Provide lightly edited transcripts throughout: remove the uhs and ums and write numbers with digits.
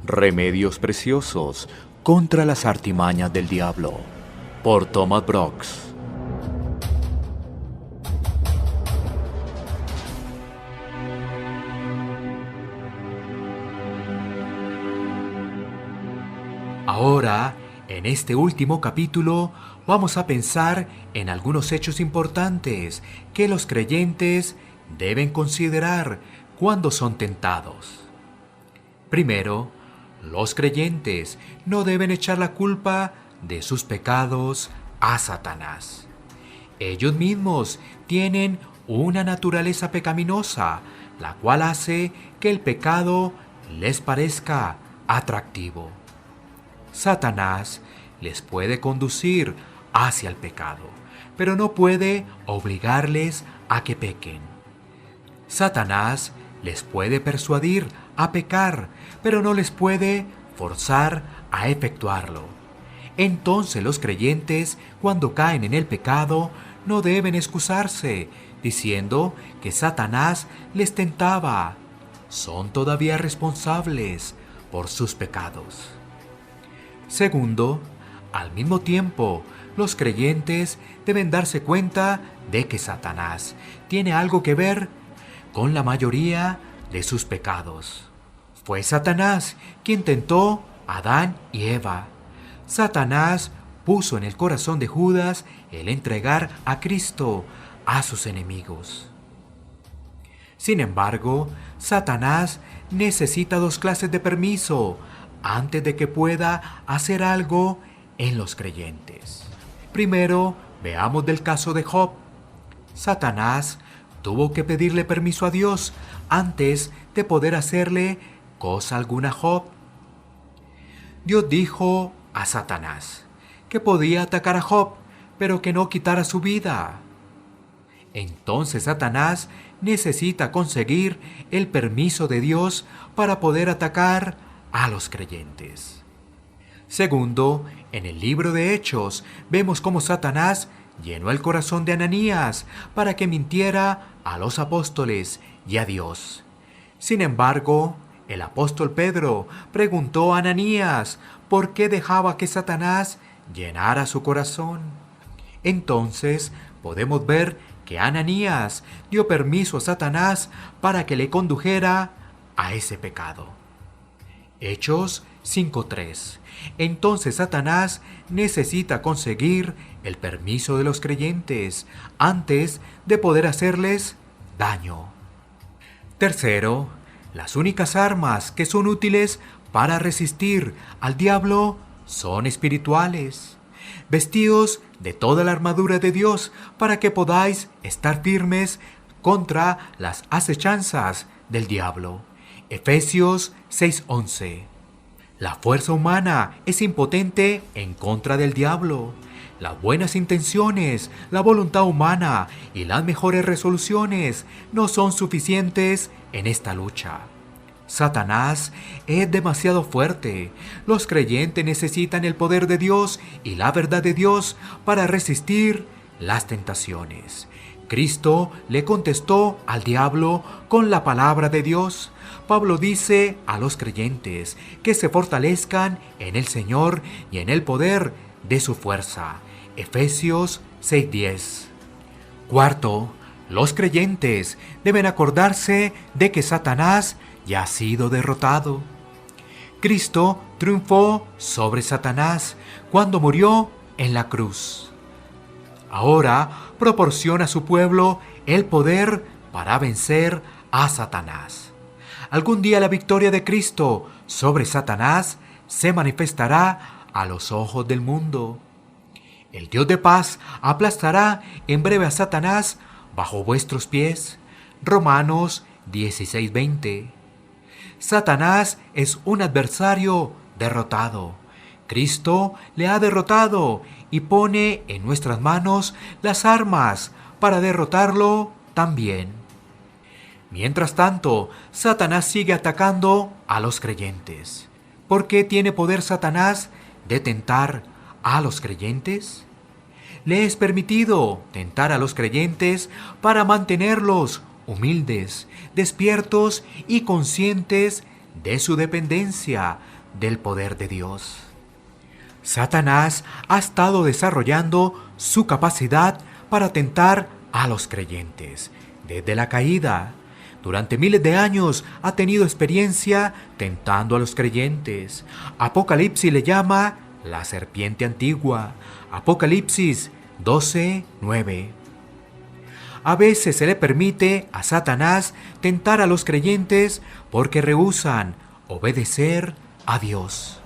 Remedios preciosos contra las artimañas del diablo, por Thomas Brooks. Ahora, en este último capítulo, vamos a pensar en algunos hechos importantes que los creyentes deben considerar cuando son tentados. Primero, los creyentes no deben echar la culpa de sus pecados a Satanás. Ellos mismos tienen una naturaleza pecaminosa, la cual hace que el pecado les parezca atractivo. Satanás les puede conducir hacia el pecado, pero no puede obligarles a que pequen. Satanás les puede persuadir a pecar, pero no les puede forzar a efectuarlo. Entonces los creyentes, cuando caen en el pecado, no deben excusarse, diciendo que Satanás les tentaba. Son todavía responsables por sus pecados. Segundo, al mismo tiempo, los creyentes deben darse cuenta de que Satanás tiene algo que ver con la mayoría de sus pecados. Fue Satanás quien tentó a Adán y Eva. Satanás puso en el corazón de Judas el entregar a Cristo a sus enemigos. Sin embargo, Satanás necesita dos clases de permiso antes de que pueda hacer algo en los creyentes. Primero, veamos del caso de Job. Satanás tuvo que pedirle permiso a Dios antes de poder hacerle cosa alguna a Job. Dios dijo a Satanás que podía atacar a Job, pero que no quitara su vida. Entonces Satanás necesita conseguir el permiso de Dios para poder atacar a los creyentes. Segundo, en el libro de Hechos vemos cómo Satanás llenó el corazón de Ananías para que mintiera a los apóstoles y a Dios. Sin embargo, el apóstol Pedro preguntó a Ananías por qué dejaba que Satanás llenara su corazón. Entonces podemos ver que Ananías dio permiso a Satanás para que le condujera a ese pecado. Hechos 5:3. Entonces Satanás necesita conseguir el permiso de los creyentes antes de poder hacerles daño. Tercero, las únicas armas que son útiles para resistir al diablo son espirituales. Vestíos de toda la armadura de Dios para que podáis estar firmes contra las acechanzas del diablo. Efesios 6:11. La fuerza humana es impotente en contra del diablo. Las buenas intenciones, la voluntad humana y las mejores resoluciones no son suficientes en esta lucha. Satanás es demasiado fuerte. Los creyentes necesitan el poder de Dios y la verdad de Dios para resistir las tentaciones. Cristo le contestó al diablo con la palabra de Dios. Pablo dice a los creyentes que se fortalezcan en el Señor y en el poder de su fuerza. Efesios 6:10. Cuarto, los creyentes deben acordarse de que Satanás ya ha sido derrotado. Cristo triunfó sobre Satanás cuando murió en la cruz. Ahora proporciona a su pueblo el poder para vencer a Satanás. Algún día la victoria de Cristo sobre Satanás se manifestará a los ojos del mundo. El Dios de paz aplastará en breve a Satanás bajo vuestros pies. Romanos 16:20. Satanás es un adversario derrotado. Cristo le ha derrotado y pone en nuestras manos las armas para derrotarlo también. Mientras tanto, Satanás sigue atacando a los creyentes. ¿Por qué tiene poder Satanás de tentar a los creyentes? Le es permitido tentar a los creyentes para mantenerlos humildes, despiertos y conscientes de su dependencia del poder de Dios. Satanás ha estado desarrollando su capacidad para tentar a los creyentes. Desde la caída, durante miles de años ha tenido experiencia tentando a los creyentes. Apocalipsis le llama la serpiente antigua. Apocalipsis 12:9. A veces se le permite a Satanás tentar a los creyentes porque rehúsan obedecer a Dios.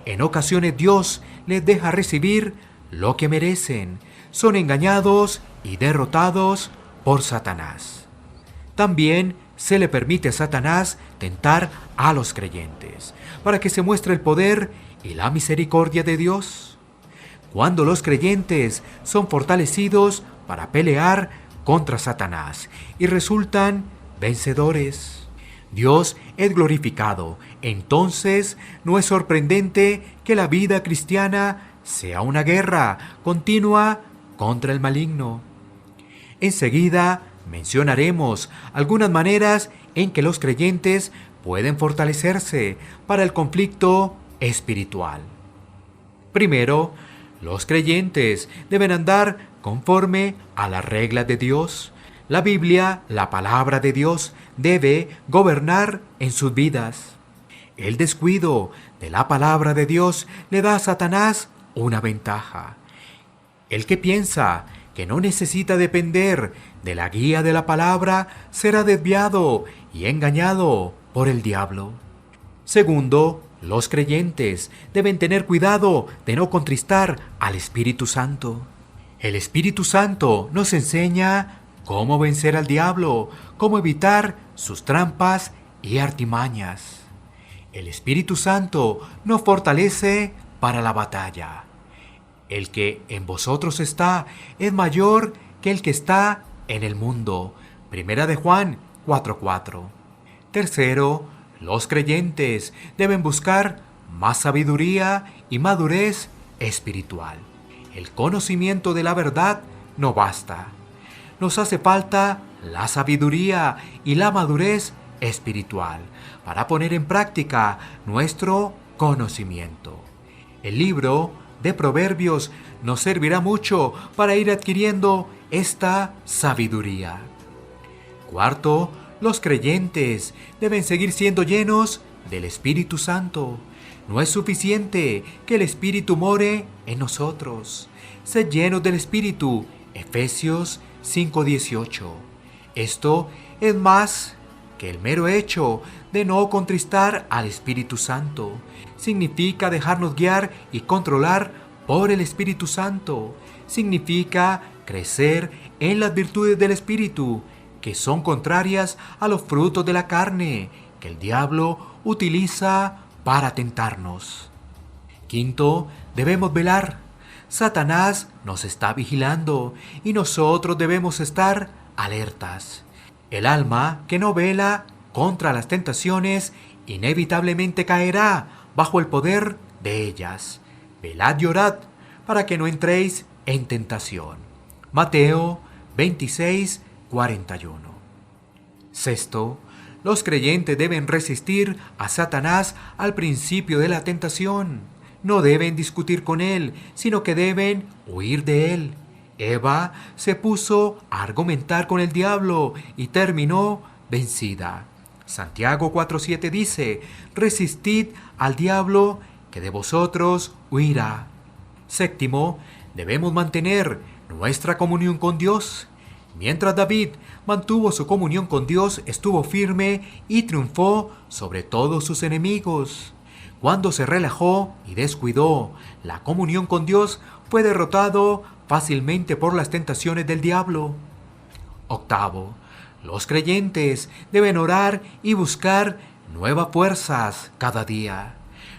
En ocasiones Dios les deja recibir lo que merecen. Son engañados y derrotados por Satanás. También se le permite a Satanás tentar a los creyentes para que se muestre el poder y la misericordia de Dios. Cuando los creyentes son fortalecidos para pelear contra Satanás y resultan vencedores, Dios es glorificado. Entonces no es sorprendente que la vida cristiana sea una guerra continua contra el maligno. Enseguida mencionaremos algunas maneras en que los creyentes pueden fortalecerse para el conflicto espiritual. Primero, los creyentes deben andar conforme a las reglas de Dios. La Biblia, la palabra de Dios, debe gobernar en sus vidas. El descuido de la palabra de Dios le da a Satanás una ventaja. El que piensa que no necesita depender de la guía de la palabra será desviado y engañado por el diablo. Segundo, los creyentes deben tener cuidado de no contristar al Espíritu Santo. El Espíritu Santo nos enseña cómo vencer al diablo, cómo evitar sus trampas y artimañas. El Espíritu Santo nos fortalece para la batalla. El que en vosotros está es mayor que el que está en el mundo. Primera de Juan 4:4. Tercero, los creyentes deben buscar más sabiduría y madurez espiritual. El conocimiento de la verdad no basta. Nos hace falta la sabiduría y la madurez espiritual para poner en práctica nuestro conocimiento. El libro de Proverbios nos servirá mucho para ir adquiriendo esta sabiduría. Cuarto, los creyentes deben seguir siendo llenos del Espíritu Santo. No es suficiente que el Espíritu more en nosotros. Sed llenos del Espíritu. Efesios 5:18. Esto es más que el mero hecho de no contristar al Espíritu Santo. Significa dejarnos guiar y controlar por el Espíritu Santo. Significa crecer en las virtudes del Espíritu, que son contrarias a los frutos de la carne, que el diablo utiliza para tentarnos. Quinto, debemos velar. Satanás nos está vigilando y nosotros debemos estar alertas. El alma que no vela contra las tentaciones inevitablemente caerá bajo el poder de ellas. Velad y orad para que no entréis en tentación. Mateo 26:41. Sexto, los creyentes deben resistir a Satanás al principio de la tentación. No deben discutir con él, sino que deben huir de él. Eva se puso a argumentar con el diablo y terminó vencida. Santiago 4:7 dice: resistid al diablo, que de vosotros huirá. Séptimo, debemos mantener nuestra comunión con Dios. Mientras David mantuvo su comunión con Dios, estuvo firme y triunfó sobre todos sus enemigos. Cuando se relajó y descuidó la comunión con Dios, fue derrotado fácilmente por las tentaciones del diablo. Octavo, los creyentes deben orar y buscar nuevas fuerzas cada día.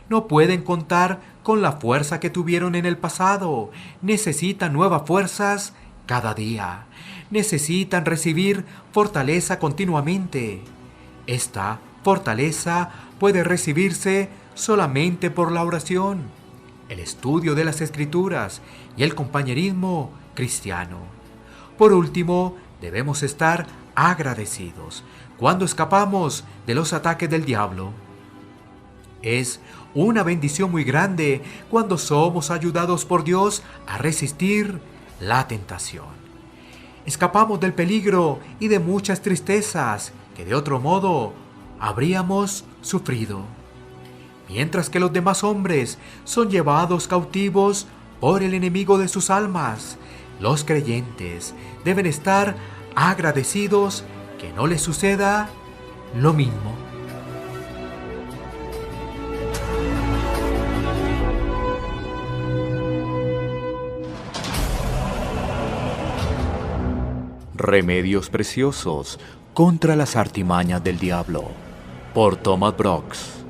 No pueden contar con la fuerza que tuvieron en el pasado. Necesitan nuevas fuerzas cada día. Necesitan recibir fortaleza continuamente. Esta fortaleza puede recibirse solamente por la oración, el estudio de las Escrituras y el compañerismo cristiano. Por último, debemos estar agradecidos cuando escapamos de los ataques del diablo. Es una bendición muy grande cuando somos ayudados por Dios a resistir la tentación. Escapamos del peligro y de muchas tristezas que de otro modo habríamos sufrido. Mientras que los demás hombres son llevados cautivos por el enemigo de sus almas, los creyentes deben estar agradecidos que no les suceda lo mismo. Remedios preciosos contra las artimañas del diablo, por Thomas Brooks.